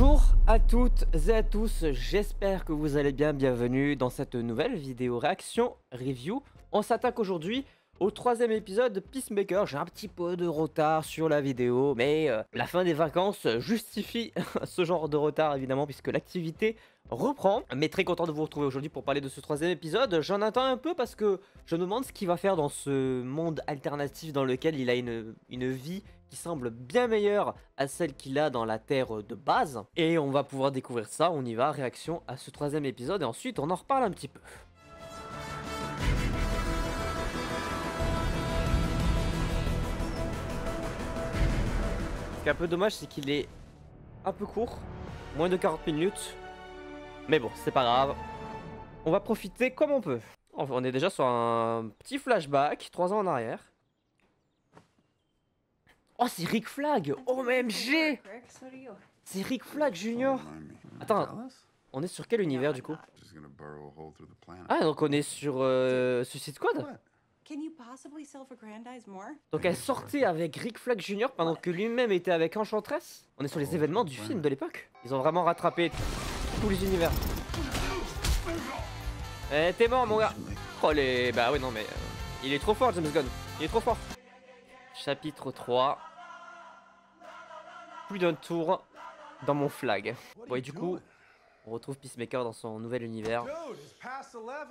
Bonjour à toutes et à tous, j'espère que vous allez bien, bienvenue dans cette nouvelle vidéo réaction review. On s'attaque aujourd'hui au troisième épisode de Peacemaker. J'ai un petit peu de retard sur la vidéo, mais la fin des vacances justifie ce genre de retard évidemment puisque l'activité reprend. Mais très content de vous retrouver aujourd'hui pour parler de ce troisième épisode. J'en attends un peu parce que je me demande ce qu'il va faire dans ce monde alternatif dans lequel il a une vie qui semble bien meilleure à celle qu'il a dans la Terre de base. Et on va pouvoir découvrir ça, on y va, réaction à ce troisième épisode et ensuite on en reparle un petit peu. Ce qui est un peu dommage, c'est qu'il est un peu court, moins de 40 minutes. Mais bon, c'est pas grave. On va profiter comme on peut. On est déjà sur un petit flashback, 3 ans en arrière. Oh, c'est Rick Flag! OMG! C'est Rick Flag Junior! Attends, on est sur quel univers du coup? Ah, donc on est sur Suicide Squad? Donc elle sortait avec Rick Flag Junior pendant que lui-même était avec Enchantress? On est sur les événements du film de l'époque. Ils ont vraiment rattrapé tous les univers. Eh, t'es mort mon gars! Oh les... Bah ouais non mais... il est trop fort James Gunn, il est trop fort. Chapitre 3. Plus d'un tour dans mon flag. Bon et du coup, on retrouve Peacemaker dans son nouvel univers. Ça va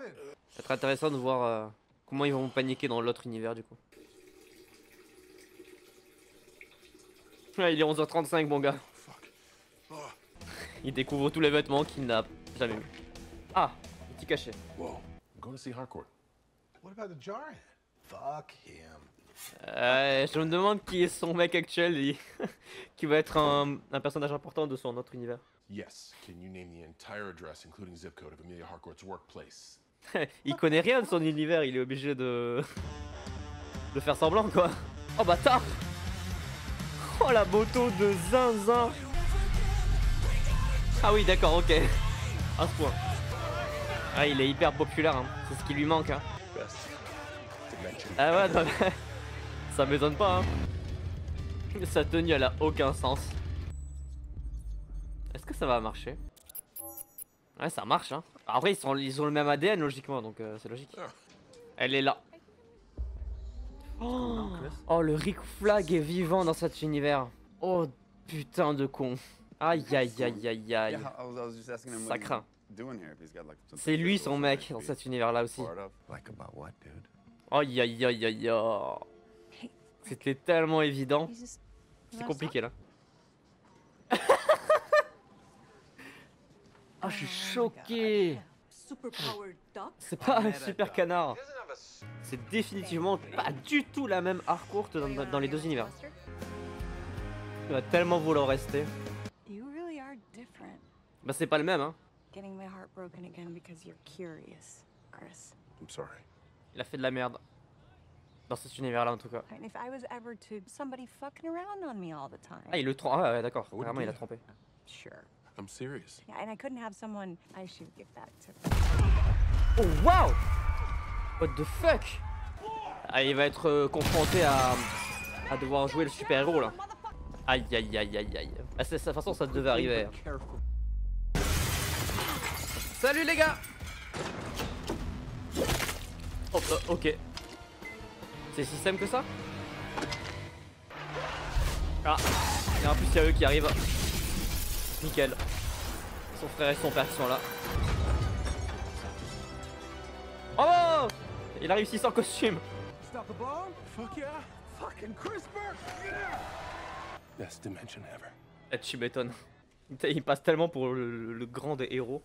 être intéressant de voir comment ils vont paniquer dans l'autre univers du coup. Ah, il est 11h35 mon gars. Il découvre tous les vêtements qu'il n'a jamais vu. Ah, petit cachet. Je me demande qui est son mec actuel qui va être un personnage important de son autre univers. Yes. Can you name the entire address, including zip code of Amelia Harcourt's workplace? Il connaît rien de son univers, il est obligé de faire semblant quoi. Oh bâtard. Oh la moto de zinzin. Ah oui d'accord, ok. À ce point. Ah il est hyper populaire, hein. C'est ce qui lui manque hein. Ah ouais non, mais... ça m'étonne pas hein. Sa tenue elle a aucun sens. Est-ce que ça va marcher? Ouais ça marche hein. Après ils ont le même ADN logiquement donc c'est logique. Elle est là. Oh le Rick Flag est vivant dans cet univers. Oh putain de con. Aïe aïe aïe aïe aïe. Ça craint. C'est lui son mec dans cet univers là aussi. Aïe aïe aïe aïe aïe. C'était tellement évident. C'est compliqué là. Ah je suis choqué. C'est pas un super canard. C'est définitivement pas du tout la même Harcourt dans les deux univers. Il va tellement vouloir rester. Bah c'est pas le même hein. Il a fait de la merde. Dans cet univers là en tout cas. Ah il le trompe, ah ouais d'accord, vraiment il a trompé. I'm serious. Oh wow! What the fuck? Ah il va être confronté à devoir jouer le super héros là. Aïe aïe aïe aïe aïe. Ah, de toute façon ça devait arriver. Salut les gars! Oh ok. C'est si simple que ça? Ah, et en plus il y a eux qui arrivent. Nickel. Son frère et son père qui sont là. Oh! Il a réussi sans costume. Best dimension ever. Eh, tu m'étonnes. Il passe tellement pour le grand des héros.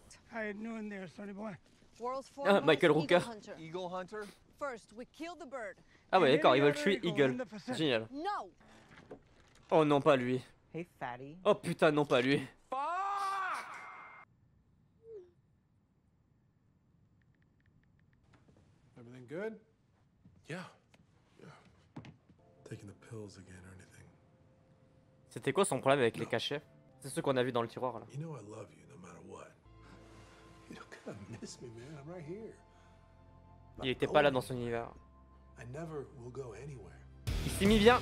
Ah, Michael Rooker. Ah ouais d'accord, ils veulent tuer Eagle. Génial. Oh non pas lui. Oh putain non pas lui. Everything good? Yeah. Taking the pills again or anything? C'était quoi son problème avec les cachets? C'est ceux qu'on a vu dans le tiroir là. You know I love you no matter what. You don't gotta miss me, man. I'm right here. Il était pas là dans son univers. I never will go anywhere. Il s'est mis bien.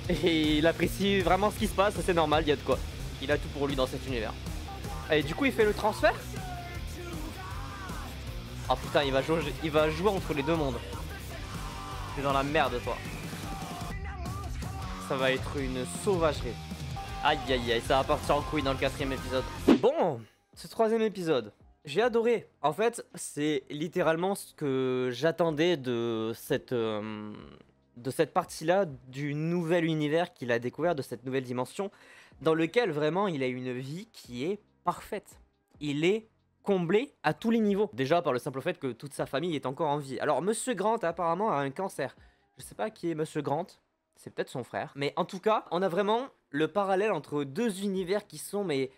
Et il apprécie vraiment ce qui se passe, c'est normal, il y a de quoi. Il a tout pour lui dans cet univers. Et du coup, il fait le transfert. Oh putain, il va jouer entre les deux mondes. T'es dans la merde, toi. Ça va être une sauvagerie. Aïe aïe aïe, ça va partir en couille dans le 4e épisode. Bon, ce 3e épisode, j'ai adoré. En fait, c'est littéralement ce que j'attendais de cette partie-là, du nouvel univers qu'il a découvert, de cette nouvelle dimension, dans lequel vraiment il a une vie qui est parfaite. Il est comblé à tous les niveaux. Déjà par le simple fait que toute sa famille est encore en vie. Alors Monsieur Grant apparemment a un cancer. Je sais pas qui est Monsieur Grant. C'est peut-être son frère. Mais en tout cas, on a vraiment le parallèle entre deux univers qui sont mais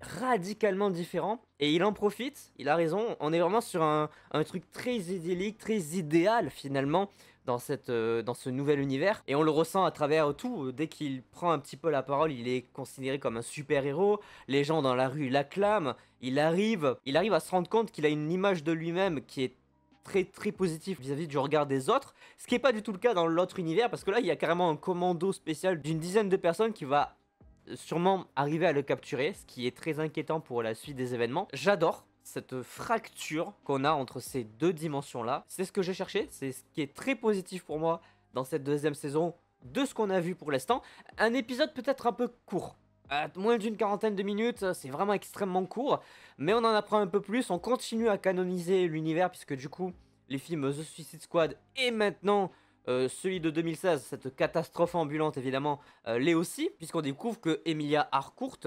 radicalement différents. Et il en profite, il a raison. On est vraiment sur un truc très idyllique, très idéal finalement dans ce nouvel univers. Et on le ressent à travers tout. Dès qu'il prend un petit peu la parole, il est considéré comme un super-héros. Les gens dans la rue l'acclament. Il arrive à se rendre compte qu'il a une image de lui-même qui est très très positif vis-à-vis du regard des autres, ce qui est pas du tout le cas dans l'autre univers, parce que là il y a carrément un commando spécial d'une dizaine de personnes qui va sûrement arriver à le capturer, ce qui est très inquiétant pour la suite des événements. J'adore cette fracture qu'on a entre ces deux dimensions là, c'est ce que j'ai cherché, c'est ce qui est très positif pour moi dans cette deuxième saison de ce qu'on a vu pour l'instant. Un épisode peut-être un peu court, moins d'une quarantaine de minutes, c'est vraiment extrêmement court, mais on en apprend un peu plus, on continue à canoniser l'univers, puisque du coup, les films The Suicide Squad et maintenant celui de 2016, cette catastrophe ambulante évidemment, l'est aussi, puisqu'on découvre que Emilia Harcourt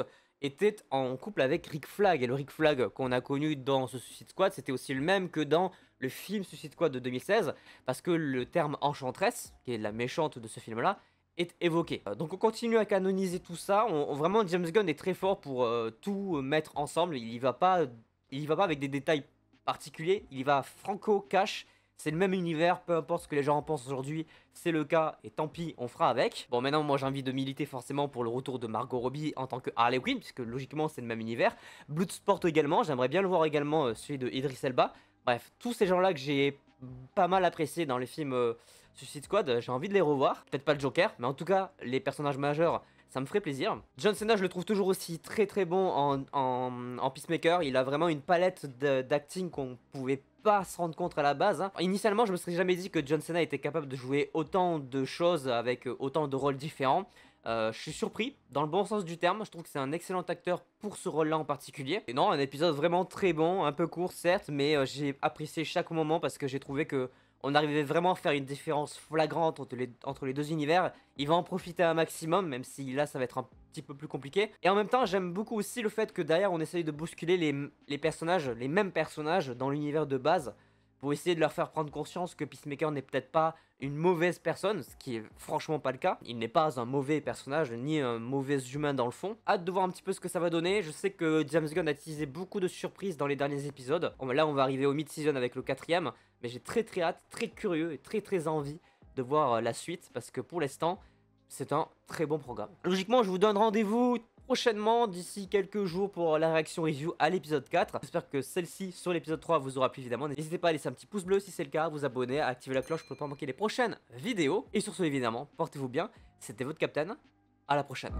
était en couple avec Rick Flag, et le Rick Flag qu'on a connu dans ce Suicide Squad, c'était aussi le même que dans le film Suicide Squad de 2016, parce que le terme Enchantress, qui est la méchante de ce film-là, est évoqué. Donc on continue à canoniser tout ça. Vraiment James Gunn est très fort pour tout mettre ensemble. Il y va pas avec des détails particuliers. Il y va franco cash. C'est le même univers, peu importe ce que les gens en pensent aujourd'hui, c'est le cas et tant pis, on fera avec. Bon, maintenant moi j'ai envie de militer forcément pour le retour de Margot Robbie en tant que Harley Quinn, puisque logiquement c'est le même univers. Bloodsport également, j'aimerais bien le voir également, celui de Idris Elba. Bref, tous ces gens là que j'ai pas mal appréciés dans les films Suicide Squad, j'ai envie de les revoir. Peut-être pas le Joker, mais en tout cas les personnages majeurs, ça me ferait plaisir. John Cena, je le trouve toujours aussi très très bon en Peacemaker. Il a vraiment une palette d'acting qu'on pouvait pas se rendre compte à la base. Initialement, je me serais jamais dit que John Cena était capable de jouer autant de choses avec autant de rôles différents. Je suis surpris, dans le bon sens du terme. Je trouve que c'est un excellent acteur pour ce rôle-là en particulier. Et non, un épisode vraiment très bon, un peu court certes, mais j'ai apprécié chaque moment parce que j'ai trouvé que on arrivait vraiment à faire une différence flagrante entre les deux univers. Il va en profiter un maximum, même si là ça va être un petit peu plus compliqué. Et en même temps, j'aime beaucoup aussi le fait que derrière on essaye de bousculer les personnages, les mêmes personnages dans l'univers de base, pour essayer de leur faire prendre conscience que Peacemaker n'est peut-être pas une mauvaise personne, ce qui est franchement pas le cas. Il n'est pas un mauvais personnage, ni un mauvais humain dans le fond. Hâte de voir un petit peu ce que ça va donner. Je sais que James Gunn a teasé beaucoup de surprises dans les derniers épisodes. Là on va arriver au mid-season avec le 4ème, mais j'ai très très hâte, très curieux et très très envie de voir la suite, parce que pour l'instant, c'est un très bon programme. Logiquement, je vous donne rendez-vous prochainement, d'ici quelques jours, pour la réaction review à l'épisode 4. J'espère que celle-ci sur l'épisode 3 vous aura plu évidemment. N'hésitez pas à laisser un petit pouce bleu si c'est le cas, à vous abonner, à activer la cloche pour ne pas manquer les prochaines vidéos. Et sur ce évidemment, portez-vous bien, c'était votre Captain, à la prochaine.